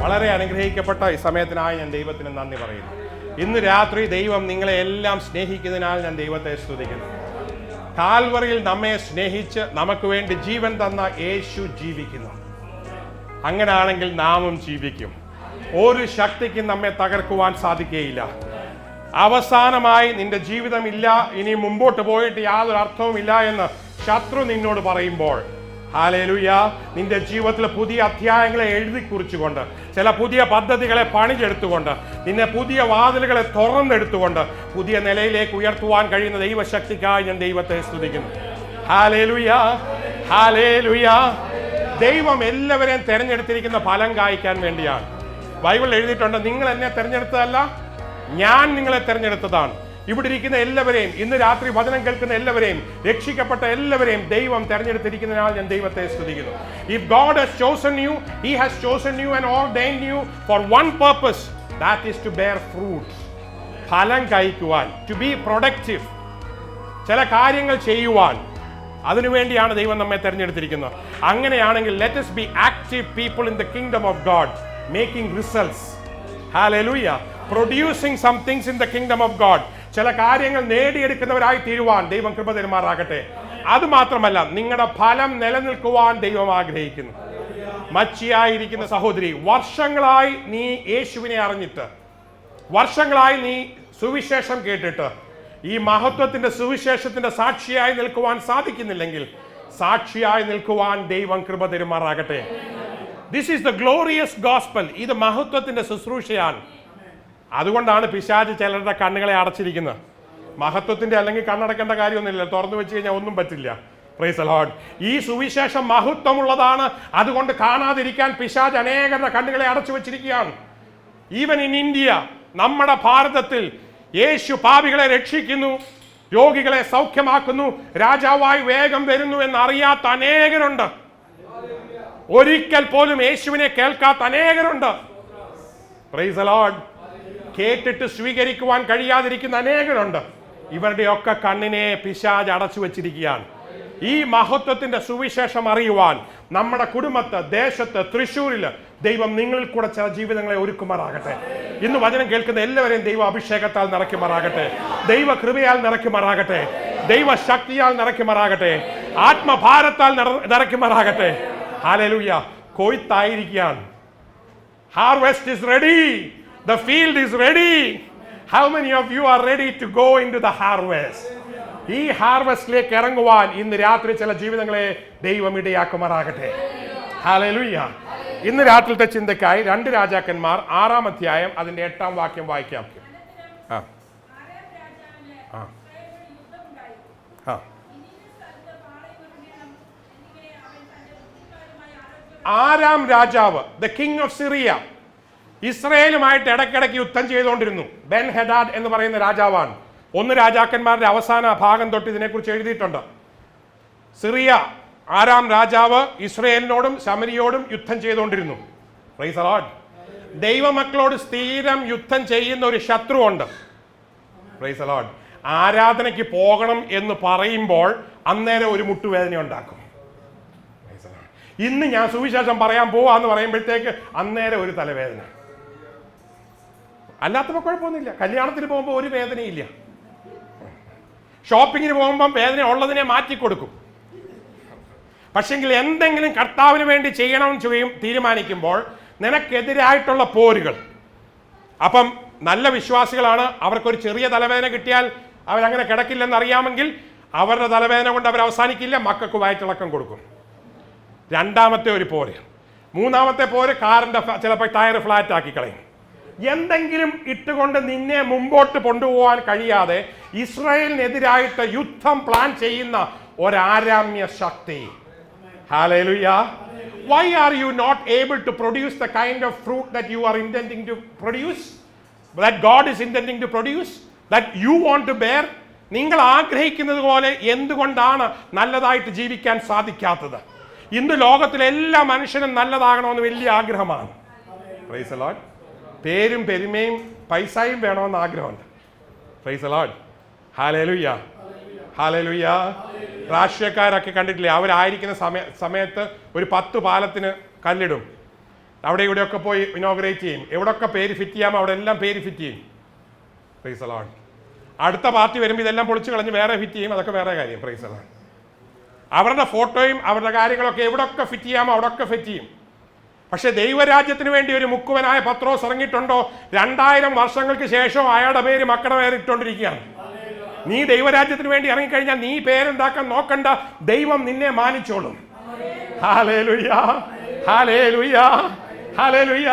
വളരെ അനുഗ്രഹിക്കപ്പെട്ട ഈ സമയത്തിനായി ഞാൻ ദൈവത്തിന് നന്ദി പറയുന്നു. ഇന്ന് രാത്രി ദൈവം നിങ്ങളെ എല്ലാം സ്നേഹിക്കുന്നതിനാൽ ഞാൻ ദൈവത്തെ സ്തുതിക്കുന്നു. കാൽവറിയിൽ നമ്മെ സ്നേഹിച്ച് നമുക്ക് വേണ്ടി ജീവൻ തന്ന യേശു ജീവിക്കുന്നു. അങ്ങനെയാണെങ്കിൽ നാമും ജീവിക്കും. ഒരു ശക്തിക്കും നമ്മെ തകർക്കുവാൻ സാധിക്കുകയില്ല. അവസാനമായി നിന്റെ ജീവിതമില്ല, ഇനി മുമ്പോട്ട് പോയിട്ട് യാതൊരു അർത്ഥവുമില്ല എന്ന് ശത്രു നിന്നോട് പറയുമ്പോൾ, ഹല്ലേലൂയ, നിന്റെ ജീവിതത്തിൽ പുതിയ അധ്യായങ്ങളെ എഴുതി കുറിച്ചുകൊണ്ട്, ചില പുതിയ പദ്ധതികളെ പണിഞ്ഞെടുത്തുകൊണ്ട്, നിന്നെ പുതിയ വാതിലുകളെ തുറന്നെടുത്തുകൊണ്ട് പുതിയ നിലയിലേക്ക് ഉയർത്തുവാൻ കഴിയുന്ന ദൈവശക്തിക്കായി ഞാൻ ദൈവത്തെ സ്തുതിക്കുന്നു. Hallelujah, hallelujah. ദൈവം എല്ലാവരെയും തിരഞ്ഞെടുത്തിരിക്കുന്ന ഫലം കായ്ക്കാൻ വേണ്ടിയാണ്. ബൈബിളിൽ എഴുതിയിട്ടുണ്ട്, നിങ്ങൾ എന്നെ തിരഞ്ഞെടുത്തതല്ല, ഞാൻ നിങ്ങളെ തിരഞ്ഞെടുത്തതാണ്. ഇവിടെ ഇരിക്കുന്ന എല്ലാവരെയും, ഇന്ന് രാത്രി വചനം കേൾക്കുന്ന എല്ലാവരെയും, രക്ഷിക്കപ്പെട്ട എല്ലാവരെയും ദൈവം തെരഞ്ഞെടുത്തിരിക്കുന്നതിനാൽ ഞാൻ ദൈവത്തെ സ്തുതിക്കുന്നു. If God has chosen you, He has chosen you and ordained you for one purpose, that is to bear fruit. ഫലം കായ്ക്കുവാൻ, to be productive, ചില കാര്യങ്ങൾ ചെയ്യുവാൻ, അതിനുവേണ്ടിയാണ് ദൈവം നമ്മെ തെരഞ്ഞെടുത്തിരിക്കുന്നത്. അങ്ങനെയാണെങ്കിൽ let us be active people in the kingdom of God, making results. Hallelujah. Producing some things in the kingdom of God. ചില കാര്യങ്ങൾ നേടിയെടുക്കുന്നവരായി തീരുവാൻ ദൈവം കൃപ തരുമാറാകട്ടെ. അത് മാത്രമല്ല, നിങ്ങളുടെ ഫലം നിലനിൽക്കുവാൻ ദൈവം ആഗ്രഹിക്കുന്നു. മച്ചിയായിരിക്കുന്ന സഹോദരി, വർഷങ്ങളായി നീ യേശുവിനെ അറിഞ്ഞിട്ട്, വർഷങ്ങളായി നീ സുവിശേഷം കേട്ടിട്ട് ഈ മഹത്വത്തിന്റെ സുവിശേഷത്തിന്റെ സാക്ഷിയായി നിൽക്കുവാൻ സാധിക്കുന്നില്ലെങ്കിൽ, സാക്ഷിയായി നിൽക്കുവാൻ ദൈവം കൃപ തരുമാറാകട്ടെ. This is the glorious gospel. ഇത് മഹത്വത്തിന്റെ ശുശ്രൂഷയാണ്. അതുകൊണ്ടാണ് പിശാച് ചിലരുടെ കണ്ണുകളെ അടച്ചിരിക്കുന്നത്. മഹത്വത്തിന്റെ അല്ലെങ്കിൽ കണ്ണടക്കേണ്ട കാര്യമൊന്നുമില്ല, തുറന്നു വെച്ച് കഴിഞ്ഞാൽ ഒന്നും പറ്റില്ല. Price the Lord. ഈ സുവിശേഷം മഹത്വമുള്ളതാണ്, അതുകൊണ്ട് കാണാതിരിക്കാൻ പിശാച് അനേകരുടെ കണ്ണുകളെ അടച്ചു വെച്ചിരിക്കുകയാണ്. ഈവൻ ഇൻ ഇന്ത്യ, നമ്മുടെ ഭാരതത്തിൽ യേശു പാപികളെ രക്ഷിക്കുന്നു, രോഗികളെ സൗഖ്യമാക്കുന്നു, രാജാവായി വേഗം വരുന്നു എന്നറിയാത്ത അനേകരുണ്ട്. ഒരിക്കൽ പോലും യേശുവിനെ കേൾക്കാത്ത അനേകരുണ്ട്. Price the Lord. കേട്ടിട്ട് സ്വീകരിക്കുവാൻ കഴിയാതിരിക്കുന്ന അനേകരുണ്ട്. ഇവരുടെയൊക്കെ കണ്ണിനെ പിശാച് അടച്ചു വെച്ചിരിക്കുകയാണ്. ഈ മഹത്വത്തിന്റെ സുവിശേഷം അറിയുവാൻ നമ്മുടെ കുടുംബത്ത്, ദേശത്ത്, തൃശ്ശൂരിൽ ദൈവം നിങ്ങളിൽ കൂടെ ചില ജീവിതങ്ങളെ ഒരുക്കുമാറാകട്ടെ. ഇന്ന് വചനം കേൾക്കുന്ന എല്ലാവരെയും ദൈവ അഭിഷേകത്താൽ നിറയ്ക്കുമാറാകട്ടെ, ദൈവ കൃപയാൽ നിറയ്ക്കുമാറാകട്ടെ, ദൈവ ശക്തിയാൽ നിറയ്ക്കുമാറാകട്ടെ, ആത്മഭാരത്താൽ നിറയ്ക്കുമാറാകട്ടെ. ഹല്ലേലൂയ. കൊയ്ത്തായിരിക്കുകയാണ്. Harvest is ready. The field is ready. How many of you are ready to go into the harvest? ഈ ഹാർവെസ്റ്റിലേക്ക് ഇറങ്ങുവാൻ ഇന്ന് രാത്രി ചില ജീവിതങ്ങളെ ദൈവം ഇടയാക്കുമാറാകട്ടെ. ഹല്ലേലൂയ. ഇന്ന് രാത്രിത്തെ ചിന്തക്കായി 2 രാജാക്കന്മാർ 6-ാം അധ്യായം അതിന്റെ 8-ാം വാക്യം വായിക്കാം. ആരാം രാജാവ്, ദ കിങ് ഓഫ് സിറിയ, ഇസ്രയേലുമായിട്ട് ഇടയ്ക്കിടയ്ക്ക് യുദ്ധം ചെയ്തുകൊണ്ടിരുന്നു. ബെൻ ഹെദാദ് എന്ന് പറയുന്ന രാജാവാണ്. 1 രാജാക്കന്മാരുടെ അവസാന ഭാഗം തൊട്ട് ഇതിനെക്കുറിച്ച് എഴുതിയിട്ടുണ്ട്. സിറിയ, ആരാം രാജാവ് ഇസ്രയേലിനോടും ശമരിയോടും യുദ്ധം ചെയ്തുകൊണ്ടിരുന്നു. Price the Lord. ദൈവമക്കളോട് സ്ഥിരം യുദ്ധം ചെയ്യുന്ന ഒരു ശത്രുവുണ്ട്. Price the Lord. ആരാധനയ്ക്ക് പോകണം എന്ന് പറയുമ്പോൾ അന്നേരം ഒരു മുട്ടുവേദന ഉണ്ടാക്കും. ഇന്ന് ഞാൻ സുവിശേഷം പറയാൻ പോവാന്ന് പറയുമ്പോഴത്തേക്ക് അന്നേരം ഒരു തലവേദന. അല്ലാത്തപ്പോൾ കുഴപ്പമൊന്നുമില്ല. കല്യാണത്തിന് പോകുമ്പോൾ ഒരു വേദനയില്ല. ഷോപ്പിങ്ങിന് പോകുമ്പം വേദന ഉള്ളതിനെ മാറ്റിക്കൊടുക്കും. പക്ഷെങ്കിൽ എന്തെങ്കിലും കർത്താവിന് വേണ്ടി ചെയ്യണമെന്ന് തീരുമാനിക്കുമ്പോൾ നിനക്കെതിരായിട്ടുള്ള പോരുകൾ. അപ്പം നല്ല വിശ്വാസികളാണ്, അവർക്കൊരു ചെറിയ തലവേദന കിട്ടിയാൽ അവരങ്ങനെ കിടക്കില്ലെന്നറിയാമെങ്കിൽ അവരുടെ തലവേദന കൊണ്ട് അവർ അവസാനിക്കില്ല, മക്കൾക്ക് വയറ്റിളക്കം കൊടുക്കും. 2ാമത്തെ ഒരു പോര്. 3ാമത്തെ പോര് കാറിന്റെ ചിലപ്പോൾ ടയർ ഫ്ലാറ്റ് ആക്കി കളയും. എന്തെങ്കിലും ഇട്ടുകൊണ്ട് നിന്നെ മുമ്പോട്ട് കൊണ്ടുപോകാൻ കഴിയാതെ ഇസ്രായേലിനെതിരായിട്ട് യുദ്ധം പ്ലാൻ ചെയ്യുന്ന ഒരാരാമ്യ ശക്തി. Hallelujah. Why are you not able to produce the kind of fruit that you are intending to produce, that God is intending to produce, that you want to bear? നിങ്ങൾ ആഗ്രഹിക്കുന്നത് പോലെ എന്തുകൊണ്ടാണ് നല്ലതായിട്ട് ജീവിക്കാൻ സാധിക്കാത്തത്? ഇന്ന് ലോകത്തിലെ എല്ലാ മനുഷ്യനും നല്ലതാകണമെന്ന് വലിയ ആഗ്രഹമാണ്. Praise the Lord. പേരും പെരുമയും പൈസയും വേണമെന്ന് ആഗ്രഹമുണ്ട്. Praise the Lord. Hallelujah, hallelujah. രാഷ്ട്രീയക്കാരൊക്കെ കണ്ടിട്ടില്ലേ, അവരായിരിക്കുന്ന സമയത്ത് ഒരു 10 പാലത്തിന് കല്ലിടും. അവിടെ ഇവിടെയൊക്കെ പോയി ഇനോഗ്രേറ്റ് ചെയ്യും. എവിടെയൊക്കെ പേര് ഫിറ്റ് ചെയ്യാമോ അവിടെ എല്ലാം പേര് ഫിറ്റ് ചെയ്യും. Price the Lord. അടുത്ത പാർട്ടി വരുമ്പോൾ ഇതെല്ലാം പൊളിച്ച് കളഞ്ഞ് വേറെ ഫിറ്റ് ചെയ്യും. അതൊക്കെ വേറെ കാര്യം. Price the Lord. അവരുടെ ഫോട്ടോയും അവരുടെ കാര്യങ്ങളൊക്കെ എവിടെയൊക്കെ ഫിറ്റ് ചെയ്യാമോ അവിടെയൊക്കെ ഫിറ്റ് ചെയ്യും. പക്ഷെ ദൈവരാജ്യത്തിന് വേണ്ടി ഒരു മുക്കുവനായ പത്രോസ് ഇറങ്ങിയിട്ടുണ്ടോ? 2000 വർഷങ്ങൾക്ക് ശേഷം അയാളുടെ പേര് മക്കളുടെ പേര് ഇട്ടുകൊണ്ടിരിക്കുകയാണ്. നീ ദൈവരാജ്യത്തിന് വേണ്ടി ഇറങ്ങിക്കഴിഞ്ഞാൽ നീ പേരുണ്ടാക്കാൻ നോക്കണ്ട, ദൈവം നിന്നെ മാനിച്ചോളും. Hallelujah, hallelujah, hallelujah.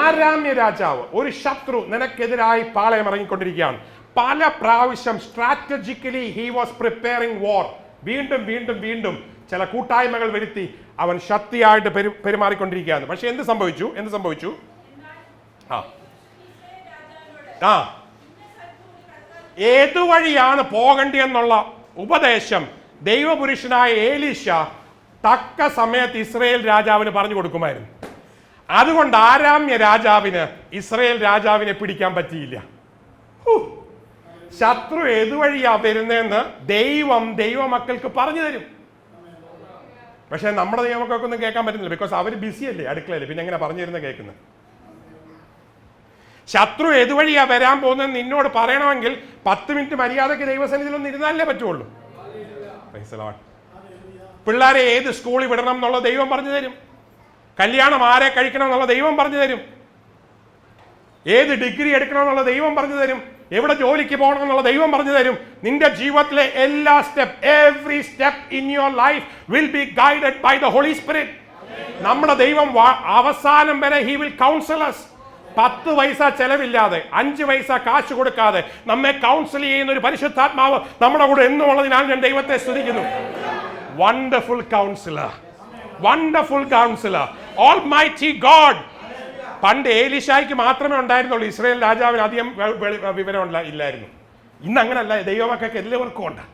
ആരാമ്യ രാജാവ്, ഒരു ശത്രു നിനക്കെതിരായി പാളയം ഇറങ്ങിക്കൊണ്ടിരിക്കുകയാണ്. പല പ്രാവശ്യം strategically he was preparing war. വീണ്ടും വീണ്ടും വീണ്ടും ചില കൂട്ടായ്മകൾ വരുത്തി അവൻ ശക്തിയായിട്ട് പെരുമാറിക്കൊണ്ടിരിക്കുകയാണ്. പക്ഷെ എന്ത് സംഭവിച്ചു? ഏതുവഴിയാണ് പോകേണ്ടതെന്നുള്ള ഉപദേശം ദൈവപുരുഷനായ ഏലീശ തക്ക സമയത്ത് ഇസ്രയേൽ രാജാവിന് പറഞ്ഞു കൊടുക്കുമായിരുന്നു. അതുകൊണ്ട് ആരാമ്യ രാജാവിന് ഇസ്രയേൽ രാജാവിനെ പിടിക്കാൻ പറ്റിയില്ല. ശത്രു ഏതുവഴിയാ വരുന്നതെന്ന് ദൈവമക്കൾക്ക് പറഞ്ഞു തരും. പക്ഷെ നമ്മുടെ ദൈവമക്കൾക്കൊന്നും കേൾക്കാൻ പറ്റുന്നില്ല. ബിക്കോസ് അവർ ബിസിയല്ലേ അടുക്കളയിൽ. പിന്നെ എങ്ങനെ പറഞ്ഞു തരുന്ന കേൾക്കുന്നത്? ശത്രു ഏതുവഴിയാ വരാൻ പോകുന്നത് നിന്നോട് പറയണമെങ്കിൽ 10 മിനിറ്റ് മര്യാദയ്ക്ക് ദൈവസന്നിധിയിലൊന്നും ഇരുന്നാലേ പറ്റുള്ളൂ. പിള്ളേരെ ഏത് സ്കൂളിൽ വിടണം എന്നുള്ള ദൈവം പറഞ്ഞു തരും. കല്യാണം ആരെ കഴിക്കണം എന്നുള്ള ദൈവം പറഞ്ഞു തരും. ഏത് ഡിഗ്രി എടുക്കണം എന്നുള്ള ദൈവം പറഞ്ഞു തരും. എവിടെ ജോലിക്ക് പോകണം എന്നുള്ള ദൈവം പറഞ്ഞു തരും. നിന്റെ ജീവിതത്തിലെ എല്ലാ step, every step in your life will be guided by the holy spirit. നമ്മുടെ ദൈവം അവസാനം വരെ ഹി വിൽ കൗൺസിൽ us. 10 പൈസ ചെലവില്ലാതെ, 5 പൈസ കാശ് കൊടുക്കാതെ നമ്മെ കൗൺസിൽ ചെയ്യുന്ന ഒരു പരിശുദ്ധാത്മാവ് നമ്മുടെ കൂടെ എന്നുള്ളതിനാൽ ഞാൻ ദൈവത്തെ സ്തുതിക്കുന്നു. Wonderful councillor, wonderful councillor, almighty God. പണ്ട് ഏലീശായ്ക്ക് മാത്രമേ ഉണ്ടായിരുന്നുള്ളൂ, ഇസ്രായേൽ രാജാവിന് അധികം വിവരം ഇല്ലായിരുന്നു. ഇന്ന് അങ്ങനല്ല, ദൈവമക്കൾക്ക് എല്ലാവർക്കും ഉണ്ട്.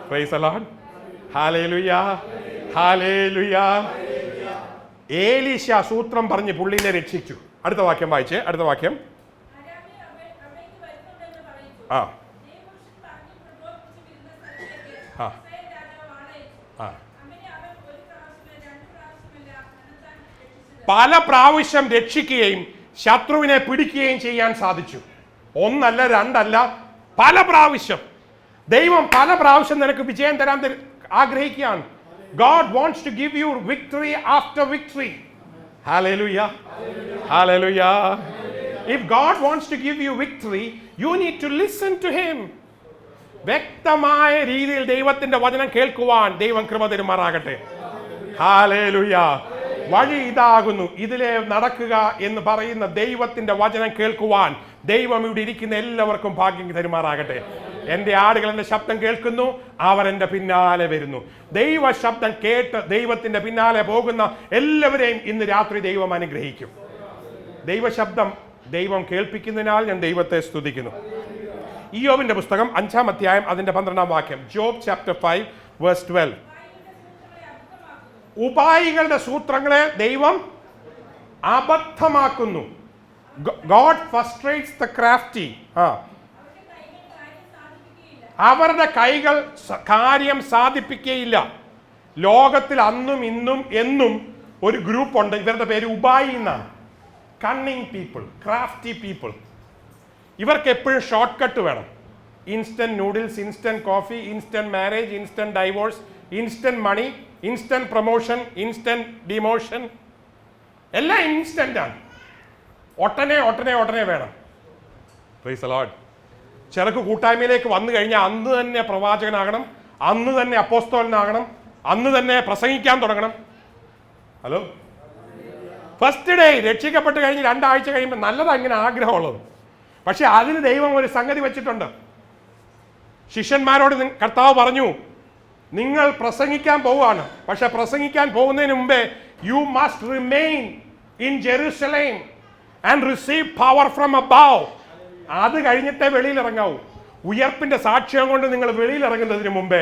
Price the Lord, hallelujah, hallelujah. Elisha സൂത്രം പറഞ്ഞ് പുള്ളിനെ രക്ഷിച്ചു. അടുത്ത വാക്യം വായിച്ചേ, അടുത്ത വാക്യം. പല പ്രാവശ്യം രക്ഷിക്കുകയും ശത്രുവിനെ പിടിക്കുകയും ചെയ്യാൻ സാധിച്ചു. 1 അല്ല 2 അല്ല, പല പ്രാവശ്യം. ദൈവം പല പ്രാവശ്യം നിനക്ക് വിജയം തരാൻ ആഗ്രഹിക്കുകയാണ്. God wants to give you victory after victory. Hallelujah. Hallelujah. If God wants to give you victory, you need to listen to him. വ്യക്തമായ രീതിയിൽ ദൈവത്തിന്റെ വചനം കേൾക്കുവാൻ ദൈവം കൃപ തരുമാറാകട്ടെ. Hallelujah. വഴി ഇതാകുന്നു, ഇതിലെ നടക്കുക എന്ന് പറയുന്ന ദൈവത്തിന്റെ വചനം കേൾക്കുവാൻ ദൈവം ഇവിടെ ഇരിക്കുന്ന എല്ലാവർക്കും ഭാഗ്യം തരുമാറാകട്ടെ. എൻ്റെ ആടുകൾ എൻ്റെ ശബ്ദം കേൾക്കുന്നു, അവർ എൻ്റെ പിന്നാലെ വരുന്നു. ദൈവ ശബ്ദം കേട്ട് ദൈവത്തിന്റെ പിന്നാലെ പോകുന്ന എല്ലാവരെയും ഇന്ന് രാത്രി ദൈവം അനുഗ്രഹിക്കും. ദൈവശബ്ദം ദൈവം കേൾപ്പിക്കുന്നതിനാൽ ഞാൻ ദൈവത്തെ സ്തുതിക്കുന്നു. ഇയ്യോബിന്റെ പുസ്തകം 5-ാം അധ്യായം അതിന്റെ 12-ാം വാക്യം. Job chapter 5 verse 12. ഉപായികളുടെ സൂത്രങ്ങളെ ദൈവം അബദ്ധമാക്കുന്നു. God frustrates the crafty. അവരുടെ കൈകൾ കാര്യം സാധിപ്പിക്കുകയില്ല. ലോകത്തിൽ അന്നും ഇന്നും എന്നും ഒരു ഗ്രൂപ്പ് ഉണ്ട്, ഇവരുടെ പേര് ഉപായി എന്നാണ്. Cunning people, crafty people. ഇവർക്ക് എപ്പോഴും ഷോർട്ട് കട്ട് വേണം. Instant noodles, instant coffee, instant marriage, instant divorce, instant money, instant promotion, instant demotion, എല്ലാം ഇൻസ്റ്റന്റ് ആണ്. ഒട്ടനെ വേണം. Praise the Lord. ചിലക്ക് കൂട്ടായ്മയിലേക്ക് വന്നു കഴിഞ്ഞാൽ അന്ന് തന്നെ പ്രവാചകനാകണം, അന്ന് തന്നെ അപ്പോസ്തലനാകണം, അന്ന് തന്നെ പ്രസംഗിക്കാൻ തുടങ്ങണം. ഹലോ, ഫസ്റ്റ് ഡേ രക്ഷിക്കപ്പെട്ട് കഴിഞ്ഞ് 2 ആഴ്ച കഴിയുമ്പോൾ നല്ലതാ ഇങ്ങനെ ആഗ്രഹമുള്ളത്. പക്ഷെ അതിന് ദൈവം ഒരു സംഗതി വെച്ചിട്ടുണ്ട്. ശിഷ്യന്മാരോട് കർത്താവ് പറഞ്ഞു, നിങ്ങൾ പ്രസംഗിക്കാൻ പോവുകയാണ്, പക്ഷെ പ്രസംഗിക്കാൻ പോകുന്നതിന് മുമ്പേ you must remain in Jerusalem and receive power from above. അത് കഴിഞ്ഞിട്ടേ വെളിയിലിറങ്ങാവൂ. ഉയർപ്പിന്റെ സാക്ഷ്യം കൊണ്ട് നിങ്ങൾ വെളിയിലിറങ്ങുന്നതിന് മുമ്പേ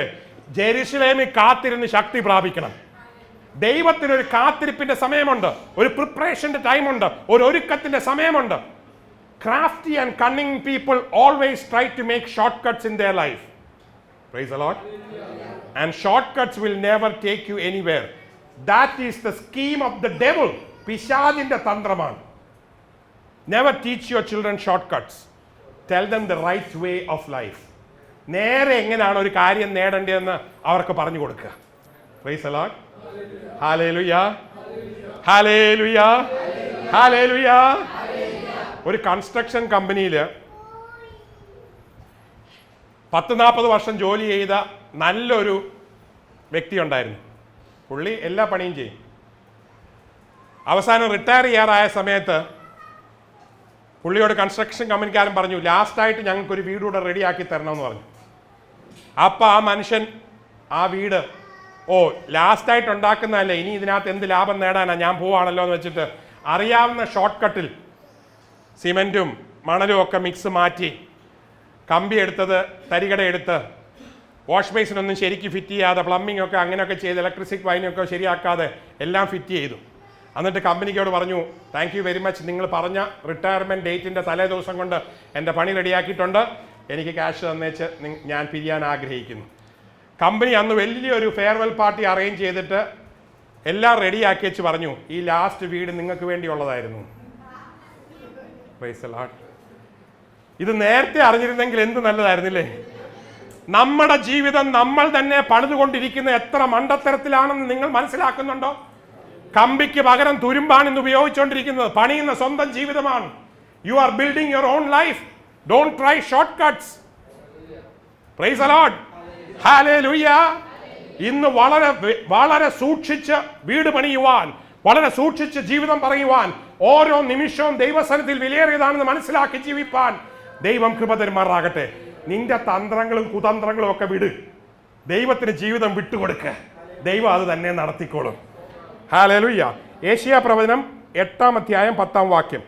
ജെറുസലേമിൽ കാത്തിരുന്ന് ശക്തി പ്രാപിക്കണം. ദൈവത്തിനൊരു കാത്തിരിപ്പിന്റെ സമയമുണ്ട്, ഒരു പ്രിപ്പറേഷന്റെ ടൈമുണ്ട്, ഒരു ഒരുക്കത്തിന്റെ സമയമുണ്ട്. Crafty and cunning people always try to make shortcuts in their life. Praise the Lord. And shortcuts will never take you anywhere. That is the scheme of the devil. പിശാചിന്റെ തന്ത്രമാണ്. Never teach your children short cuts, tell them the right way of life. നേരെ എങ്ങനെയാണ് ഒരു കാര്യം നേടേണ്ടതെന്ന് അവർക്ക് പറഞ്ഞു കൊടുക്കുക. Praise the Lord. Hallelujah, hallelujah, hallelujah. ഒരു കൺസ്ട്രക്ഷൻ കമ്പനിയിൽ 40-40 വർഷം ജോലി ചെയ്ത നല്ലൊരു വ്യക്തി ഉണ്ടായിരുന്നു. പുള്ളി എല്ലാ പണിയും ചെയ്യും. അവസാനം റിട്ടയർ ചെയ്യാറായ സമയത്ത് പുള്ളിയോട് കൺസ്ട്രക്ഷൻ കമ്പനിക്കാരൻ പറഞ്ഞു, ലാസ്റ്റായിട്ട് ഞങ്ങൾക്കൊരു വീടുകൂടെ റെഡിയാക്കി തരണമെന്ന് പറഞ്ഞു. അപ്പം ആ മനുഷ്യൻ ആ വീട്, ലാസ്റ്റായിട്ട് ഉണ്ടാക്കുന്നതല്ലേ, ഇനി ഇതിനകത്ത് എന്ത് ലാഭം നേടാനാണ്, ഞാൻ പോവാണല്ലോ എന്ന് വെച്ചിട്ട് അറിയാവുന്ന ഷോർട്ട് കട്ടിൽ സിമെൻറ്റും മണലും ഒക്കെ മിക്സ് മാറ്റി, കമ്പി എടുത്തത് തരികട എടുത്ത്, വാഷ് ബേസിനൊന്നും ശരിക്കും ഫിറ്റ് ചെയ്യാതെ, പ്ലംബിംഗ് ഒക്കെ അങ്ങനെയൊക്കെ ചെയ്ത്, ഇലക്ട്രിസിറ്റി വൈനൊക്കെ ശരിയാക്കാതെ എല്ലാം ഫിറ്റ് ചെയ്തു. എന്നിട്ട് കമ്പനിക്കോട് പറഞ്ഞു, താങ്ക് യു വെരി മച്ച്, നിങ്ങൾ പറഞ്ഞ റിട്ടയർമെൻറ്റ് ഡേറ്റിൻ്റെ തലേ ദിവസം കൊണ്ട് എൻ്റെ പണി റെഡിയാക്കിയിട്ടുണ്ട്, എനിക്ക് ക്യാഷ് തന്നേച്ച് ഞാൻ പിരിയാൻ ആഗ്രഹിക്കുന്നു. കമ്പനി അന്ന് വലിയൊരു ഫെയർവെൽ പാർട്ടി അറേഞ്ച് ചെയ്തിട്ട് എല്ലാം റെഡിയാക്കി വെച്ച് പറഞ്ഞു, ഈ ലാസ്റ്റ് വീട് നിങ്ങൾക്ക് വേണ്ടിയുള്ളതായിരുന്നു. Price the Lord. ഇത് നേരത്തെ അറിഞ്ഞിരുന്നെങ്കിൽ എന്ത് നല്ലതായിരുന്നില്ലേ? നമ്മുടെ ജീവിതം നമ്മൾ തന്നെ പണിതുകൊണ്ടിരിക്കുന്ന എത്ര മണ്ടത്തരത്തിലാണെന്ന് നിങ്ങൾ മനസ്സിലാക്കുന്നുണ്ടോ? കമ്പിക്ക് പകരം തുരുമ്പാണ് ഇന്ന് ഉപയോഗിച്ചുകൊണ്ടിരിക്കുന്നത്. പണിയുന്ന സ്വന്തം ജീവിതമാണ്. You are building your own life. Don't try short cuts. Price the Lord. Hallelujah. ഇന്ന് വളരെ വളരെ സൂക്ഷിച്ച് വീട് പണിയുവാൻ, വളരെ സൂക്ഷിച്ച് ജീവിതം പറയുവാൻ, ഓരോ നിമിഷവും ദൈവസന്നിധിയിൽ വിലയേറിയതാണെന്ന് മനസ്സിലാക്കി ജീവിപ്പാൻ ദൈവം കൃപ തരുമാറാകട്ടെ. നിന്റെ തന്ത്രങ്ങളും കുതന്ത്രങ്ങളും ഒക്കെ വിട്, ദൈവത്തിന് ജീവിതം വിട്ടുകൊടുക്കുക, ദൈവം അത് തന്നെ നടത്തിക്കോളും. ഹല്ലേലൂയ. ഏശയ്യാ പ്രവചനം 8-ാം അധ്യായം 10-ാം വാക്യം.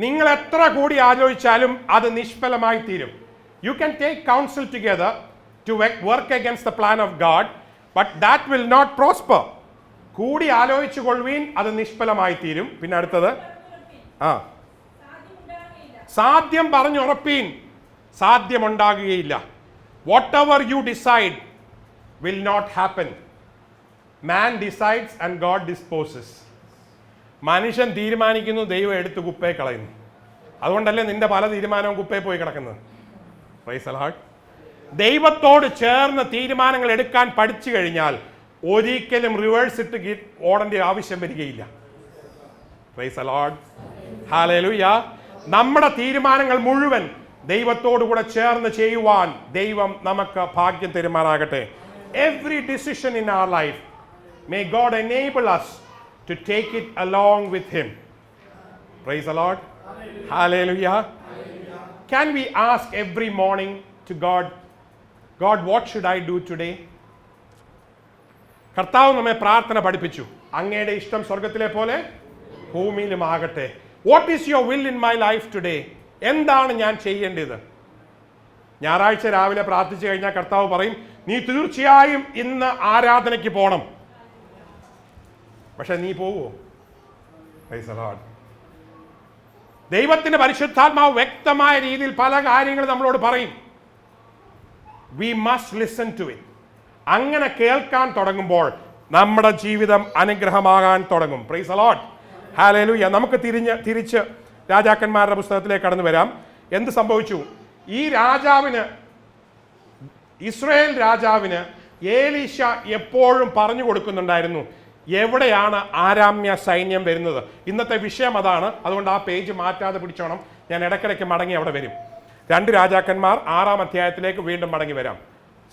നിങ്ങൾ എത്ര കൂടി ആലോചിച്ചാലും അത് നിഷ്ഫലമായി തീരും. You can take council together to work against the plan of God, but that will not prosper. കൂടി ആലോചിച്ചു കൊള്ളുവീൻ, അത് നിഷ്ഫലമായി തീരും. പിന്നെ അടുത്തത്, സാധ്യം പറഞ്ഞുറപ്പീൻ, സാധ്യമുണ്ടാകുകയില്ല. Whatever you decide will not happen. Man decides and God disposes. മനുഷ്യൻ തീരുമാനിക്കുന്നു, ദൈവം എടുത്ത് കുപ്പയെ കളയുന്നു. അതുകൊണ്ടല്ലേ നിന്റെ പല തീരുമാനവും കുപ്പയെ പോയി കിടക്കുന്നത്. Price the Lord. ദൈവത്തോട് ചേർന്ന് തീരുമാനങ്ങൾ എടുക്കാൻ പഠിച്ചു കഴിഞ്ഞാൽ ഒരിക്കലും റിവേഴ്സ് ഇട്ട് ഓടേണ്ട ആവശ്യം വരികയില്ല. Price the Lord. ഹല്ലേലൂയ. നമ്മുടെ തീരുമാനങ്ങൾ മുഴുവൻ ദൈവത്തോടു കൂടെ ചേർന്ന് ചെയ്യുവാൻ ദൈവം നമുക്ക് ഭാഗ്യം തരുമാറാകട്ടെ. Every decision in our life, may God enable us to take it along with Him. Praise the Lord. Hallelujah. Can we ask every morning to God, what should I do today? കർത്താവ് നമ്മെ പ്രാർത്ഥന പഠിപ്പിച്ചു, അങ്ങയുടെ ഇഷ്ടം സ്വർഗത്തിലെ പോലെ ഭൂമിയിലും ആകട്ടെ. What is your will in my life today? എന്താണ് ഞാൻ ചെയ്യേണ്ടത്? ഞായറാഴ്ച രാവിലെ പ്രാർത്ഥിച്ചു കഴിഞ്ഞാൽ കർത്താവ് പറയും, നീ തീർച്ചയായും ഇന്ന് ആരാധനയ്ക്ക് പോകണം. പക്ഷെ നീ പോവോ? Praise the Lord. ദൈവത്തിന്റെ പരിശുദ്ധാത്മാവ് വ്യക്തമായ രീതിയിൽ പല കാര്യങ്ങൾ നമ്മളോട് പറയും. We must listen to it. അങ്ങനെ കേൾക്കാൻ തുടങ്ങുമ്പോൾ നമ്മുടെ ജീവിതം അനുഗ്രഹമാകാൻ തുടങ്ങും. Praise the Lord. ഹല്ലേലൂയ. നമുക്ക് തിരിച്ച് രാജാക്കന്മാരുടെ പുസ്തകത്തിലേക്ക് കടന്നു വരാം. എന്ത് സംഭവിച്ചു? ഈ രാജാവിന്, ഇസ്രായേൽ രാജാവിന് ഏലീശ എപ്പോഴും പറഞ്ഞു കൊടുക്കുന്നുണ്ടായിരുന്നു എവിടെയാണ് ആരാമ്യ സൈന്യം വരുന്നത്. ഇന്നത്തെ വിഷയം അതാണ്. അതുകൊണ്ട് ആ പേജ് മാറ്റാതെ പിടിച്ചോണം. ഞാൻ ഇടയ്ക്കിടയ്ക്ക് മടങ്ങി അവിടെ വരും. 2 രാജാക്കന്മാർ 6-ാം അധ്യായത്തിലേക്ക് വീണ്ടും മടങ്ങി വരാം.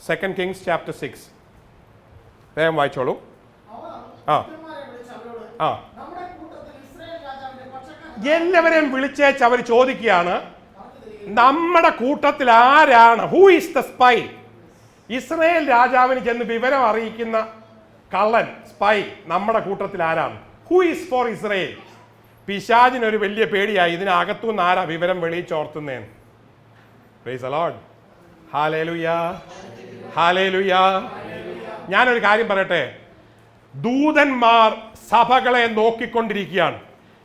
2 Kings chapter 6. വേഗം വായിച്ചോളൂ. എല്ലാവരെയും വിളിച്ചേച്ച് അവർ ചോദിക്കുകയാണ്, നമ്മുടെ കൂട്ടത്തിൽ ആരാണ്? Who is the spy? Israel രാജാവിന് ചെന്ന് വിവരം അറിയിക്കുന്ന കള്ളൻ, സ്പൈ നമ്മുടെ കൂട്ടത്തിൽ ആരാണ്? Who is for Israel? പിശാചിനൊരു വലിയ പേടിയായി, ഇതിനകത്തുനിന്ന് ആരാ വിവരം വെളിയിച്ചോർത്തുന്നേന്ന്. Praise the Lord. Hallelujah, hallelujah. ഞാനൊരു കാര്യം പറയട്ടെ, ദൂതന്മാർ സഭകളെ നോക്കിക്കൊണ്ടിരിക്കുകയാണ്.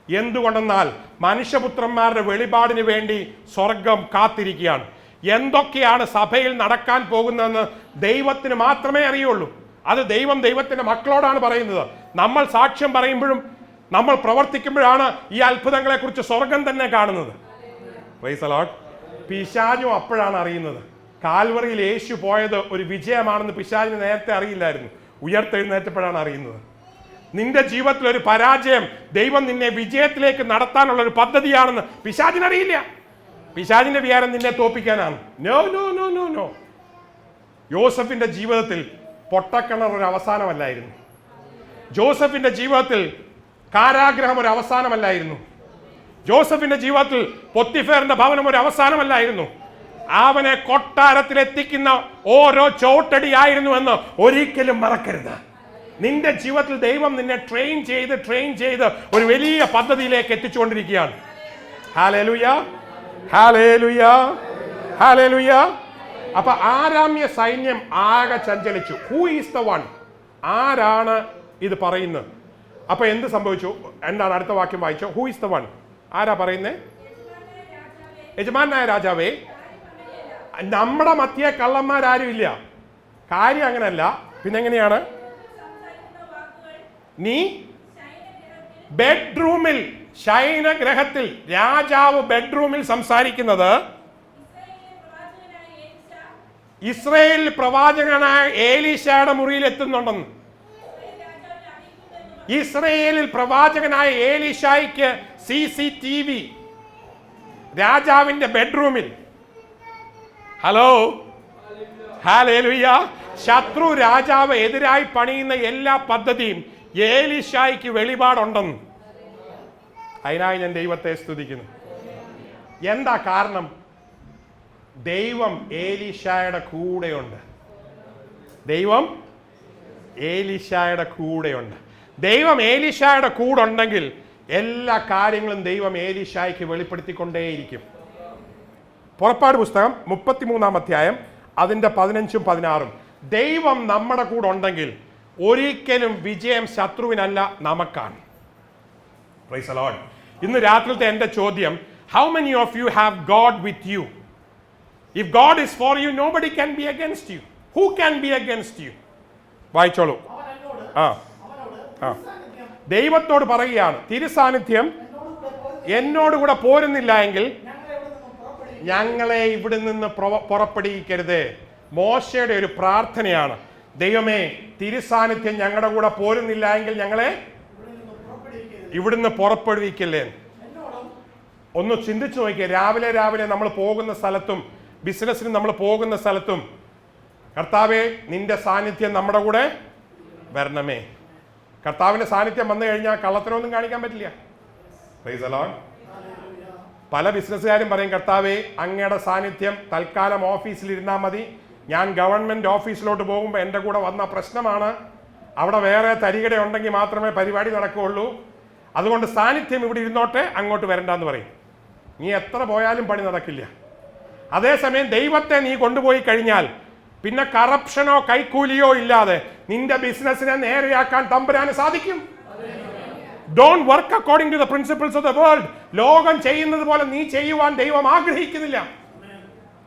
എന്തുകൊണ്ടെന്നാൽ മനുഷ്യപുത്രന്മാരുടെ വെളിപാടിന് വേണ്ടി സ്വർഗം കാത്തിരിക്കുകയാണ്. എന്തൊക്കെയാണ് സഭയിൽ നടക്കാൻ പോകുന്നതെന്ന് ദൈവത്തിന് മാത്രമേ അറിയുള്ളൂ. അത് ദൈവത്തിന്റെ മക്കളോടാണ് പറയുന്നത്. നമ്മൾ സാക്ഷ്യം പറയുമ്പോഴും നമ്മൾ പ്രവർത്തിക്കുമ്പോഴാണ് ഈ അത്ഭുതങ്ങളെ കുറിച്ച് സ്വർഗം തന്നെ കാണുന്നത്. Price the Lord. പിശാചും അപ്പോഴാണ് അറിയുന്നത്. കാൽവറിയിൽ യേശു പോയത് ഒരു വിജയമാണെന്ന് പിശാചിന് നേരത്തെ അറിയില്ലായിരുന്നു. ഉയർത്തെഴുന്നേറ്റപ്പോഴാണ് അറിയുന്നത്. നിന്റെ ജീവിതത്തിൽ ഒരു പരാജയം ദൈവം നിന്നെ വിജയത്തിലേക്ക് നടത്താനുള്ള ഒരു പദ്ധതിയാണെന്ന് പിശാചിനറിയില്ല. പിശാചിന്റെ വിചാരം നിന്നെ തോപ്പിക്കാനാണ്. No no no no no. യോസഫിന്റെ ജീവിതത്തിൽ പൊട്ടക്കിണർ ഒരു അവസാനമല്ലായിരുന്നു. ജോസഫിന്റെ ജീവിതത്തിൽ കാരാഗ്രഹം ഒരു അവസാനമല്ലായിരുന്നു. ജോസഫിന്റെ ജീവിതത്തിൽ പൊത്തിഫേറിന്റെ ഭവനം ഒരു അവസാനമല്ലായിരുന്നു. അവനെ കൊട്ടാരത്തിലെത്തിക്കുന്ന ഓരോ ചോട്ടടിയായിരുന്നു എന്ന് ഒരിക്കലും മറക്കരുത്. നിന്റെ ജീവിതത്തിൽ ദൈവം നിന്നെ ട്രെയിൻ ചെയ്ത് ഒരു വലിയ പദ്ധതിയിലേക്ക് എത്തിച്ചുകൊണ്ടിരിക്കുകയാണ്. Hallelujah, hallelujah, hallelujah. അപ്പൊ ആരാമ്യ സൈന്യം ആകെ ചഞ്ചലിച്ചു. Who is the one? ആരാണ് ഇത് പറയുന്നത്? അപ്പൊ എന്ത് സംഭവിച്ചു? എന്താണ് അടുത്ത വാക്യം വായിച്ചോ? Who is the one? ആരാ പറയുന്നേ? യജമാനായ രാജാവേ, നമ്മുടെ മധ്യേ കള്ളന്മാരും ഇല്ല. കാര്യം അങ്ങനല്ല. പിന്നെങ്ങനെയാണ്? നീ ബെഡ്റൂമിൽ, ശയനഗ്രഹത്തിൽ, രാജാവ് ബെഡ്റൂമിൽ സംസാരിക്കുന്നത് ഇസ്രായേൽ പ്രവാചകനായ ഏലീശയുടെ മുറിയിൽ എത്തുന്നുണ്ടെന്ന്. ഇസ്രായേലിൽ പ്രവാചകനായ ഏലീശായ്ക്ക് CCTV രാജാവിന്റെ ബെഡ്റൂമിൽ. Hello, hallelujah. ശത്രു രാജാവ് എതിരായി പണിയുന്ന എല്ലാ പദ്ധതിയും ഏലീശായ്ക്ക് വെളിപാടുണ്ടെന്ന്. അതിനായി ഞാൻ ദൈവത്തെ സ്തുതിക്കുന്നു. എന്താ കാരണം? ദൈവം ഏലീശായുടെ കൂടെയുണ്ട്. ദൈവം ഏലീശായുടെ കൂടെയുണ്ട്. ദൈവം ഏലീശായുടെ കൂടെ ഉണ്ടെങ്കിൽ എല്ലാ കാര്യങ്ങളും ദൈവം ഏലീശായ്ക്ക് വെളിപ്പെടുത്തിക്കൊണ്ടേയിരിക്കും. പുറപ്പാട് പുസ്തകം 33-ാം അധ്യായം അതിൻ്റെ 15-ഉം 16-ഉം. ദൈവം നമ്മുടെ കൂടെ ഉണ്ടെങ്കിൽ ഒരിക്കലും വിജയം ശത്രുവിനല്ല, നമുക്കാണ്. Praise the Lord. ഇന്ന് രാത്രിയിലത്തെ എൻ്റെ ചോദ്യം, how many of you have God with you? If God is for you, nobody can be against you. Who can be against you? വായിച്ചോളൂ. ദൈവത്തോട് പറയുകയാണ്, തിരുസാന്നിധ്യം എന്നോടുകൂടെ പോരുന്നില്ല എങ്കിൽ ഞങ്ങളെ ഇവിടെ നിന്ന് പുറപ്പെടുവിക്കരുത്. മോശയുടെ ഒരു പ്രാർത്ഥനയാണ്, ദൈവമേ തിരുസാന്നിധ്യം ഞങ്ങളുടെ കൂടെ പോരുന്നില്ല എങ്കിൽ ഞങ്ങളെ ഇവിടുന്ന് പുറപ്പെടുവിക്കല്ലേ. ഒന്ന് ചിന്തിച്ചു നോക്കിയേ. രാവിലെ നമ്മൾ പോകുന്ന സ്ഥലത്തും ബിസിനസ്സിന് നമ്മൾ പോകുന്ന സ്ഥലത്തും, കർത്താവേ നിന്റെ സാന്നിധ്യം നമ്മുടെ കൂടെ വരണമേ. കർത്താവിന്റെ സാന്നിധ്യം വന്നു കഴിഞ്ഞാൽ കള്ളത്തരമൊന്നും കാണിക്കാൻ പറ്റില്ല. Price the Lord. പല ബിസിനസ്സുകാരും പറയും, കർത്താവേ അങ്ങയുടെ സാന്നിധ്യം തൽക്കാലം ഓഫീസിലിരുന്നാൽ മതി, ഞാൻ ഗവൺമെന്റ് ഓഫീസിലോട്ട് പോകുമ്പോൾ എൻ്റെ കൂടെ വന്ന പ്രശ്നമാണ്, അവിടെ വേറെ തരികട ഉണ്ടെങ്കിൽ മാത്രമേ പരിപാടി നടക്കുകയുള്ളൂ, അതുകൊണ്ട് സാന്നിധ്യം ഇവിടെ ഇരുന്നോട്ടെ, അങ്ങോട്ട് വരണ്ടെന്ന് പറയും. നീ എത്ര പോയാലും പണി നടക്കില്ല. അതേസമയം ദൈവത്തെ നീ കൊണ്ടുപോയി കഴിഞ്ഞാൽ പിന്നെ കറപ്ഷനോ കൈക്കൂലിയോ ഇല്ലാതെ നിന്റെ ബിസിനസ്സിനെ നേരെയാക്കാൻ തമ്പുരാന് സാധിക്കും. Don't work according to the principles of the world. ലോകം ചെയ്യുന്നത് പോലെ നീ ചെയ്യുവാൻ ദൈവം ആഗ്രഹിക്കുന്നില്ല.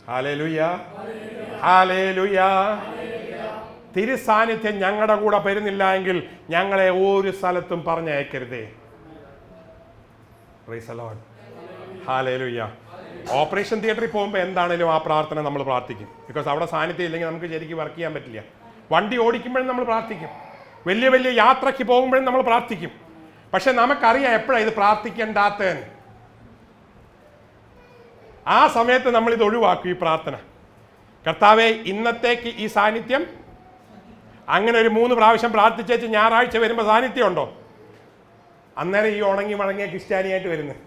Hallelujah, hallelujah. തിരുസാന്നിധ്യം ഞങ്ങളുടെ കൂടെ വരുന്നില്ല എങ്കിൽ ഞങ്ങളെ ഒരു സ്ഥലത്തും പറഞ്ഞയക്കരുതേ. Praise the Lord, hallelujah. Operation തിയേറ്ററിൽ പോകുമ്പോൾ എന്താണേലും ആ പ്രാർത്ഥന നമ്മൾ പ്രാർത്ഥിക്കും. ബിക്കോസ് അവിടെ സാന്നിധ്യം ഇല്ലെങ്കിൽ നമുക്ക് ശരിക്കും വർക്ക് ചെയ്യാൻ പറ്റില്ല. വണ്ടി ഓടിക്കുമ്പോഴും നമ്മൾ പ്രാർത്ഥിക്കും, വലിയ വലിയ യാത്രയ്ക്ക് പോകുമ്പോഴും നമ്മൾ പ്രാർത്ഥിക്കും. പക്ഷെ നമുക്കറിയാം എപ്പോഴാണ് ഇത് പ്രാർത്ഥിക്കേണ്ടാത്തതെന്ന്. ആ സമയത്ത് നമ്മൾ ഇത് ഒഴിവാക്കും, ഈ പ്രാർത്ഥന. കർത്താവേ ഇന്നത്തേക്ക് ഈ സാന്നിധ്യം, അങ്ങനെ ഒരു 3 പ്രാവശ്യം പ്രാർത്ഥിച്ചേച്ച് ഞായറാഴ്ച വരുമ്പോൾ സാന്നിധ്യം ഉണ്ടോ? അന്നേരം ഈ ഉണങ്ങി മടങ്ങിയ ക്രിസ്ത്യാനിയായിട്ട് വരുന്നത്.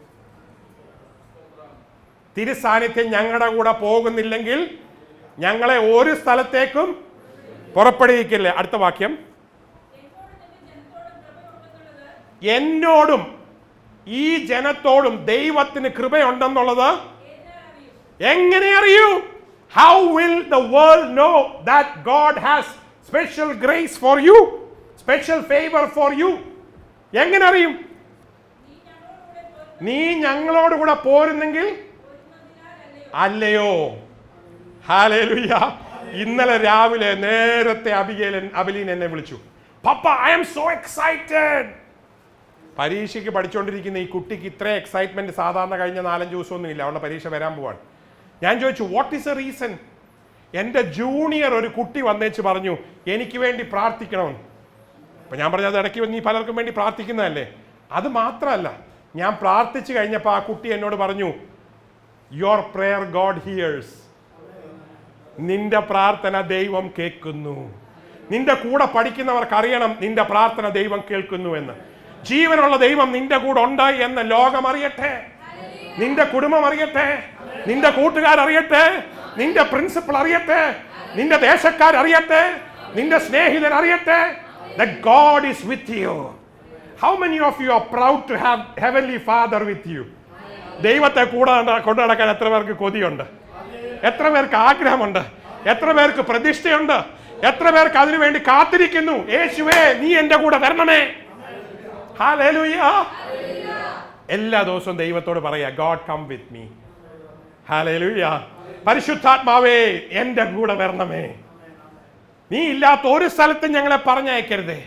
തിരുസാന്നിധ്യം ഞങ്ങളുടെ കൂടെ പോകുന്നില്ലെങ്കിൽ ഞങ്ങളെ ഒരു സ്ഥലത്തേക്കും പുറപ്പെടുവിക്കില്ലേ. അടുത്ത വാക്യം, എന്നോടും ഈ ജനത്തോടും ദൈവത്തിന് കൃപയുണ്ടെന്നുള്ളത് എങ്ങനെ അറിയൂ? How will the world know that God has special grace for you, special favor for you? എങ്ങനെ അറിയും? നീ ഞങ്ങളോട് കൂടെ പോരുന്നെങ്കിൽ അല്ലയോ. ഹല്ലേലൂയ. ഇന്നലെ രാവിലെ നേരത്തെ അബലീൻ എന്നെ വിളിച്ചു. പപ്പ, ഐ ആം സോ എക്സൈറ്റഡ്. പരീക്ഷയ്ക്ക് പഠിച്ചുകൊണ്ടിരിക്കുന്ന ഈ കുട്ടിക്ക് ഇത്ര എക്സൈറ്റ്മെന്റ് സാധാരണ കഴിഞ്ഞ 4-5 ദിവസമൊന്നുമില്ല. അവളുടെ പരീക്ഷ വരാൻ പോവാണ്. ഞാൻ ചോദിച്ചു, വാട്ട് ഈസ് എ റീസൺ? എൻ്റെ ജൂനിയർ ഒരു കുട്ടി വന്നേച്ച് പറഞ്ഞു, എനിക്ക് വേണ്ടി പ്രാർത്ഥിക്കണമെന്ന്. അപ്പം ഞാൻ പറഞ്ഞത്, ഇടയ്ക്ക് നീ പലർക്കും വേണ്ടി പ്രാർത്ഥിക്കുന്നതല്ലേ. അത് മാത്രമല്ല, ഞാൻ പ്രാർത്ഥിച്ചു കഴിഞ്ഞപ്പോൾ ആ കുട്ടി എന്നോട് പറഞ്ഞു, യുവർ പ്രെയർ ഗോഡ് ഹിയേഴ്സ്. നിന്റെ പ്രാർത്ഥന ദൈവം കേൾക്കുന്നു. നിന്റെ കൂടെ പഠിക്കുന്നവർക്ക് അറിയണം നിന്റെ പ്രാർത്ഥന ദൈവം കേൾക്കുന്നു എന്ന്. ജീവനുള്ള ദൈവം നിന്റെ കൂടെ ഉണ്ട് എന്ന് ലോകം അറിയട്ടെ, നിന്റെ കുടുംബം അറിയട്ടെ, നിന്റെ കൂട്ടുകാരറിയട്ടെ, നിന്റെ പ്രിൻസിപ്പൽ അറിയട്ടെ, നിന്റെ ദേശക്കാരറിയട്ടെ, നിന്റെ സ്നേഹിതൻ അറിയട്ടെ, that God is with you. How many of you are proud to have Heavenly Father with you? ദൈവത്തെ കൂടെ കൊണ്ടു നടക്കാൻ എത്ര പേർക്ക് കൊതിയുണ്ട്? എത്ര പേർക്ക് ആഗ്രഹമുണ്ട്? എത്ര പേർക്ക് പ്രതിഷ്ഠയുണ്ട്? എത്ര പേർക്ക് അതിനു വേണ്ടി കാത്തിരിക്കുന്നു? യേശുവേ, നീ എൻ്റെ കൂടെ വരണമേ. ഹല്ലേലൂയ. എല്ലാ ദിവസവും ദൈവത്തോട് പറയാ, God come with me. Hallelujah. പരിശുദ്ധാത്മാവേ, എൻ്റെ കൂടെ വരണമേ. നീ ഇല്ലാത്ത ഒരു സ്ഥലത്തും ഞങ്ങളെ പറഞ്ഞയക്കരുതേ.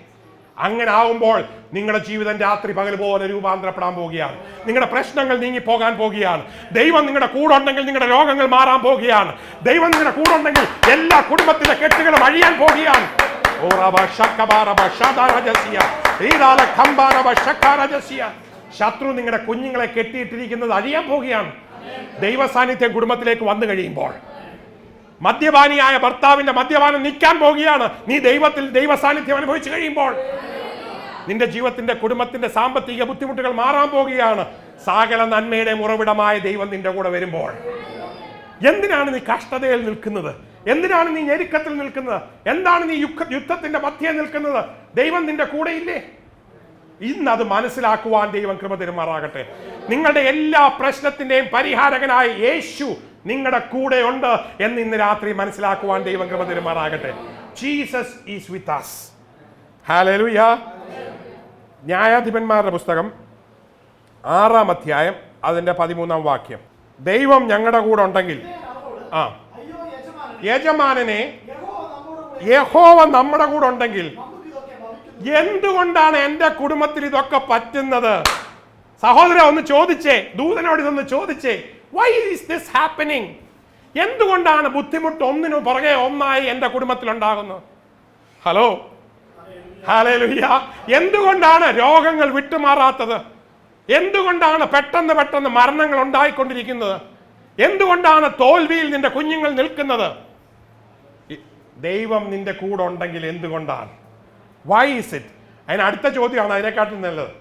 അങ്ങനെ ആവുമ്പോൾ നിങ്ങളുടെ ജീവിതം രാത്രി പകൽ പോലെ രൂപാന്തരപ്പെടാൻ പോവുകയാണ്. നിങ്ങളുടെ പ്രശ്നങ്ങൾ നീങ്ങി പോകാൻ പോവുകയാണ്. ദൈവം നിങ്ങളുടെ കൂടെ ഉണ്ടെങ്കിൽ നിങ്ങളുടെ രോഗങ്ങൾ മാറാൻ പോവുകയാണ്. ദൈവം നിങ്ങളുടെ കൂടെ ഉണ്ടെങ്കിൽ എല്ലാ കുടുംബത്തിലെ കെട്ടുകളും അഴിയാൻ പോവുകയാണ്. ശത്രു നിങ്ങളുടെ കുഞ്ഞുങ്ങളെ കെട്ടിയിട്ടിരിക്കുന്നത് അഴിയാൻ പോവുകയാണ്. ദൈവ സാന്നിധ്യം കുടുംബത്തിലേക്ക് വന്നു കഴിയുമ്പോൾ മദ്യപാനിയായ ഭർത്താവിന്റെ മദ്യപാനം നിൽക്കാൻ പോവുകയാണ്. നീ ദൈവ സാന്നിധ്യം അനുഭവിച്ചു കഴിയുമ്പോൾ നിന്റെ ജീവിതത്തിന്റെ കുടുംബത്തിന്റെ സാമ്പത്തിക ബുദ്ധിമുട്ടുകൾ മാറാൻ പോവുകയാണ്. സകല നന്മയുടെ ഉറവിടമായ ദൈവം നിന്റെ കൂടെ വരുമ്പോൾ എന്തിനാണ് നീ കഷ്ടതയിൽ നിൽക്കുന്നത്? എന്തിനാണ് നീ ഞെരുക്കത്തിൽ നിൽക്കുന്നത്? എന്താണ് നീ യുദ്ധത്തിന്റെ മധ്യേ നിൽക്കുന്നത്? ദൈവം നിന്റെ കൂടെ ഇല്ലേ? ഇന്നത് മനസ്സിലാക്കുവാൻ ദൈവം കൃപ തരുമാറാകട്ടെ. നിങ്ങളുടെ എല്ലാ പ്രശ്നത്തിന്റെയും പരിഹാരകനായ യേശു നിങ്ങളുടെ കൂടെ ഉണ്ട് എന്ന് ഇന്ന് രാത്രി മനസ്സിലാക്കുവാൻ ദൈവം കൃപ തരുമാറാകട്ടെ. Jesus is with us. Hallelujah. ന്യായാധിപന്മാരുടെ പുസ്തകം 6-ാം അധ്യായം അതിന്റെ 13-ാം വാക്യം. ദൈവം ഞങ്ങളുടെ കൂടെ ഉണ്ടെങ്കിൽ യജമാനനെ യഹോവ നമ്മുടെ കൂടെ ഉണ്ടെങ്കിൽ എന്തുകൊണ്ടാണ് എൻ്റെ കുടുംബത്തിൽ ഇതൊക്കെ പറ്റുന്നത്? സഹോദര, ഒന്ന് ചോദിച്ചേ, ദൂതനോട് ഇതൊന്ന് ചോദിച്ചേ. Why is this happening? എന്തുകൊണ്ടാണ് ബുദ്ധിമുട്ട് ഒന്നിനു പുറകെ ഒന്നായി എൻ്റെ കുടുംബത്തിൽ ഉണ്ടാകുന്നത്? Hello, hallelujah. എന്തുകൊണ്ടാണ് രോഗങ്ങൾ വിട്ടുമാറാത്തത്? എന്തുകൊണ്ടാണ് പെട്ടെന്ന് മരണങ്ങൾ ഉണ്ടായിക്കൊണ്ടിരിക്കുന്നത്? എന്തുകൊണ്ടാണ് തോൽവിയിൽ നിന്റെ കുഞ്ഞുങ്ങൾ നിൽക്കുന്നത്? ദൈവം നിന്റെ കൂടെ ഉണ്ടെങ്കിൽ എന്തുകൊണ്ടാണ്? Why is it? അതിന് അടുത്ത ചോദ്യമാണ് അതിനെക്കാട്ടും നല്ലത്.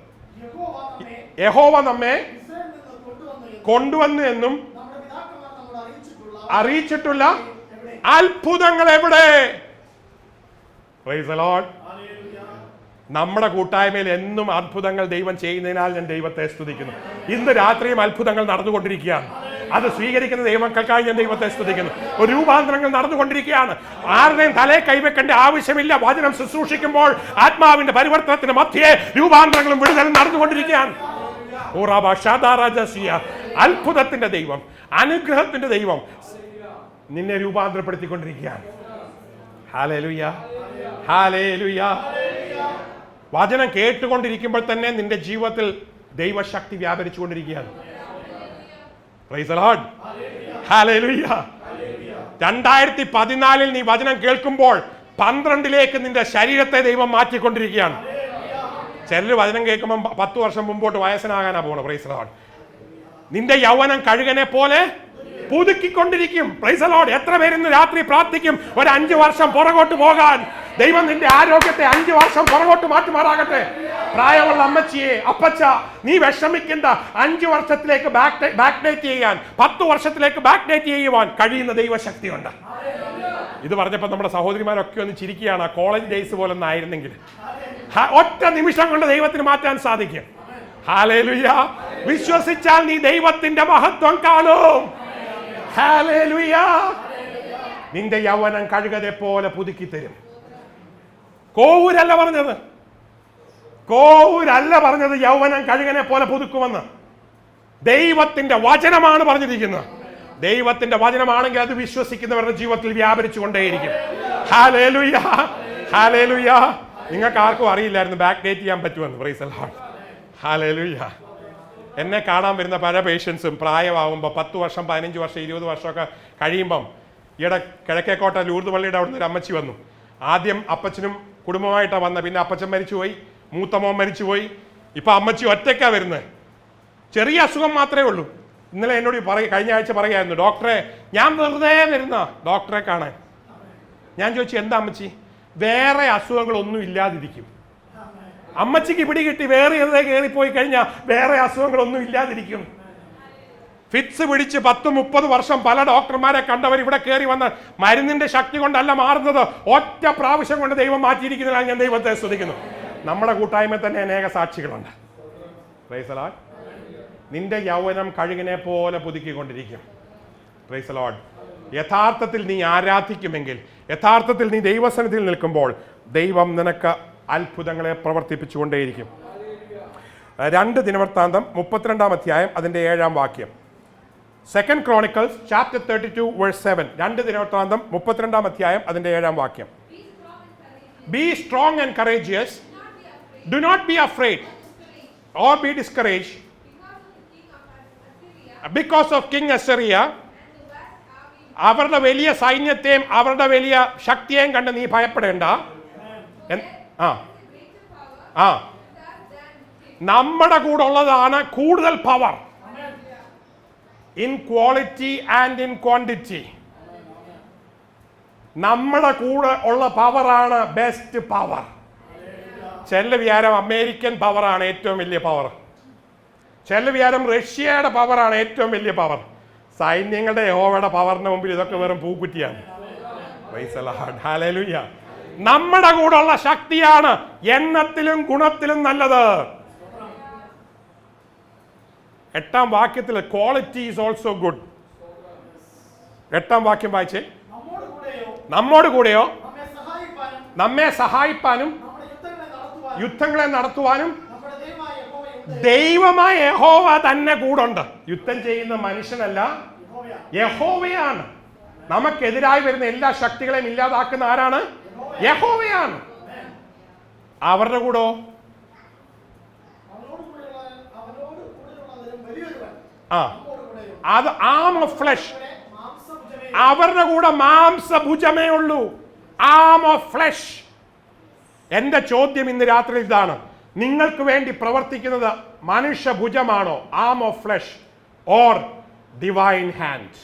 യഹോവ നമ്മെ കൊണ്ടുവന്നു എന്നും അറിയിച്ചിട്ടുള്ള അത്ഭുതങ്ങൾ എവിടെ? Praise the Lord. നമ്മുടെ കൂട്ടായ്മയിൽ എന്നും അത്ഭുതങ്ങൾ ദൈവം ചെയ്യുന്നതിനാൽ ഞാൻ ദൈവത്തെ സ്തുതിക്കുന്നു. ഇന്ന് രാത്രിയും അത്ഭുതങ്ങൾ നടന്നുകൊണ്ടിരിക്കുകയാണ്. അത് സ്വീകരിക്കുന്ന ദൈവങ്ങൾക്കായി ഞാൻ ദൈവത്തെ സ്തുതിക്കുന്നു. ഒരു രൂപാന്തരങ്ങൾ നടന്നുകൊണ്ടിരിക്കുകയാണ്. ആരുടെയും തലയെ കൈവെക്കേണ്ട ആവശ്യമില്ല. വചനം ശുശ്രൂഷിക്കുമ്പോൾ ആത്മാവിന്റെ പരിവർത്തനത്തിന് മധ്യേ രൂപാന്തരങ്ങളും വിടുതലും നടന്നുകൊണ്ടിരിക്കുകയാണ്. അത്ഭുതത്തിന്റെ ദൈവം, അനുഗ്രഹത്തിന്റെ ദൈവം നിന്നെ രൂപാന്തരപ്പെടുത്തിക്കൊണ്ടിരിക്കുകയാണ്. Hallelujah, hallelujah. വചനം കേട്ടുകൊണ്ടിരിക്കുമ്പോൾ തന്നെ നിന്റെ ജീവിതത്തിൽ ദൈവശക്തി വ്യാപരിച്ചുകൊണ്ടിരിക്കുകയാണ്. Praise the Lord, hallelujah. 2014 നീ വചനം കേൾക്കുമ്പോൾ 12 നിന്റെ ശരീരത്തെ ദൈവം മാറ്റിക്കൊണ്ടിരിക്കുകയാണ്. ചിലർ വചനം കേൾക്കുമ്പോൾ 10 വർഷം മുമ്പോട്ട് വയസ്സനാകാനാ പോകണം. Price the Lord. നിന്റെ യൗവനം കഴുകനെ പോലെ പുതുക്കിക്കൊണ്ടിരിക്കും. Price the Lord. എത്ര പേര് ഇന്ന് രാത്രി പ്രാർത്ഥിക്കും ഒരു 5 വർഷം പുറകോട്ട് പോകാൻ? ദൈവം നിന്റെ ആരോഗ്യത്തെ 5 വർഷം പുറകോട്ട് മാറ്റുമാറാകട്ടെ. പ്രായമുള്ള അമ്മച്ചിയെ, അപ്പച്ച, നീ വിഷമിക്കേണ്ട. 5 വർഷത്തിലേക്ക് ബാക്ക് ഡേറ്റ് ചെയ്യാൻ, 10 വർഷത്തിലേക്ക് ബാക്ക് ഡേറ്റ് ചെയ്യുവാൻ കഴിയുന്ന ദൈവശക്തിയുണ്ട്. ഇത് പറഞ്ഞപ്പോൾ നമ്മുടെ സഹോദരിമാരൊക്കെ ഒന്ന് ചിരിക്കുകയാണ്. കോളേജ് ഡേയ്സ് പോലെ ഒന്നായിരുന്നെങ്കിൽ ഒറ്റ നിമിഷം കൊണ്ട് ദൈവത്തിന് മാറ്റാൻ സാധിക്കും. ഹല്ലേലൂയ. വിശ്വസിച്ചാൽ നീ ദൈവത്തിന്റെ മഹത്വം കാണും. ഹല്ലേലൂയ. നിന്റെ യൗവനം കഴുകതെ പോലെ പുതുക്കി തരും. കോവൂരല്ല പറഞ്ഞത് യൗവനം കഴുകനെ പോലെ പുതുക്കുമെന്ന്. ദൈവത്തിന്റെ വചനമാണ് പറഞ്ഞിരിക്കുന്നത്. ദൈവത്തിന്റെ വചനമാണെങ്കിൽ അത് വിശ്വസിക്കുന്നവരുടെ ജീവിതത്തിൽ വ്യാപരിച്ചു കൊണ്ടേയിരിക്കും. Hallelujah, hallelujah. നിങ്ങൾക്ക് ആർക്കും അറിയില്ലായിരുന്നു ബാക്ക് ഡേറ്റ് ചെയ്യാൻ പറ്റുമെന്ന്. Price the Lord. ഹല്ലേലൂയ. എന്നെ കാണാൻ വരുന്ന പല പേഷ്യൻസും പ്രായമാകുമ്പോൾ 10 വർഷം 15 വർഷം 20 വർഷമൊക്കെ കഴിയുമ്പം, ഈയിടെ കിഴക്കേക്കോട്ട ലൂർദ് പള്ളിയുടെ അവിടുന്ന് ഒരു അമ്മച്ചി വന്നു. ആദ്യം അപ്പച്ചനും കുടുംബമായിട്ടാണ് വന്നത്. പിന്നെ അപ്പച്ചൻ മരിച്ചുപോയി, മൂത്തമോൻ മരിച്ചുപോയി. ഇപ്പം അമ്മച്ചി ഒറ്റയ്ക്കാണ് വരുന്നത്. ചെറിയ അസുഖം മാത്രമേ ഉള്ളൂ. ഇന്നലെ എന്നോട് കഴിഞ്ഞ ആഴ്ച പറയായിരുന്നു, ഡോക്ടറെ ഞാൻ വെറുതെ വരുന്ന ഡോക്ടറെ കാണാൻ. ഞാൻ ചോദിച്ചു എന്താ അമ്മച്ചി? വേറെ അസുഖങ്ങളൊന്നും ഇല്ലാതിരിക്കും. അമ്മച്ചിക്ക് പിടികിട്ടി വേറെ എവിടെ കയറിപ്പോയി കഴിഞ്ഞാൽ വേറെ അസുഖങ്ങളൊന്നും ഇല്ലാതിരിക്കും. ഫിറ്റ്സ് പിടിച്ച് 10-30 വർഷം പല ഡോക്ടർമാരെ കണ്ടവർ ഇവിടെ കയറി വന്ന് മരുന്നിന്റെ ശക്തി കൊണ്ടല്ല മാറുന്നത്, ഒറ്റ പ്രാവശ്യം കൊണ്ട് ദൈവം മാറ്റിയിരിക്കുന്നതിനാൽ ഞാൻ ദൈവത്തെ സ്തുതിക്കുന്നു. നമ്മുടെ കൂട്ടായ്മ തന്നെ അനേക സാക്ഷികളുണ്ട്. Price the Lord. നിന്റെ യൗവനം കഴുകിനെ പോലെ പുതുക്കിക്കൊണ്ടിരിക്കും. Price the Lord. യഥാർത്ഥത്തിൽ നീ ആരാധിക്കുമെങ്കിൽ, യഥാർത്ഥത്തിൽ നീ ദൈവസന്നിധിയിൽ നിൽക്കുമ്പോൾ ദൈവം നിനക്ക് അത്ഭുതങ്ങളെ പ്രവർത്തിപ്പിച്ചുകൊണ്ടേയിരിക്കും. 2 ദിനവൃത്താന്തം 32 അധ്യായം അതിൻ്റെ 7-ാം വാക്യം. 2 Chronicles chapter 32 verse 7. 2 ദിനവൃത്താന്തം 32 അധ്യായം അതിൻ്റെ 7-ാം വാക്യം. Be strong and courageous. Do not be afraid or be discouraged because of King Assyria. അവരുടെ വലിയ സൈന്യത്തെയും അവരുടെ വലിയ ശക്തിയെയും കണ്ട് നീ ഭയപ്പെടേണ്ട. നമ്മുടെ കൂടെ ഉള്ളതാണ് കൂടുതൽ power, in quality and in quantity. നമ്മുടെ കൂടെ ഉള്ള പവറാണ് ബെസ്റ്റ് പവർ. ചില വിചാരം അമേരിക്കൻ പവറാണ് ഏറ്റവും വലിയ പവർ, ചില വിചാരം റഷ്യയുടെ പവറാണ് ഏറ്റവും വലിയ പവർ. സൈന്യങ്ങളുടെ യഹോവയുടെ പവറിന് മുമ്പിൽ ഇതൊക്കെ വെറും പൂക്കുറ്റിയാണ്. Praise the Lord. ഹല്ലേലൂയ. നമ്മുടെ കൂടെ ഉള്ള ശക്തിയാണ് എണ്ണത്തിലും ഗുണത്തിലും നല്ലത്. 8-ാം വാക്യത്തിൽ ക്വാളിറ്റി ഈസ് ഓൾസോ ഗുഡ്. 8-ാം വാക്യം വായിച്ചേ. നമ്മോട് കൂടെയോ നമ്മെ സഹായിപ്പാനും യുദ്ധങ്ങളെ നടത്തുവാനും ദൈവമായ യഹോവ തന്നെ കൂടുണ്ട്. യുദ്ധം ചെയ്യുന്ന മനുഷ്യനല്ല, യഹോവയാണ്. നമുക്കെതിരായി വരുന്ന എല്ലാ ശക്തികളെയും ഇല്ലാതാക്കുന്ന ആരാണ്? യഹോവയാണ്. അവരുടെ കൂടോ അത് ആം ഓഫ് ഫ്ലഷ്. അവരുടെ കൂടെ മാംസഭുജമേ ഉള്ളൂ, ആം ഓഫ് ഫ്ലഷ്. എന്റെ ചോദ്യം ഇന്ന് രാത്രി ഇതാണ്, നിങ്ങൾക്ക് വേണ്ടി പ്രവർത്തിക്കുന്നത് മനുഷ്യഭുജമാണോ, arm of flesh, or divine hand?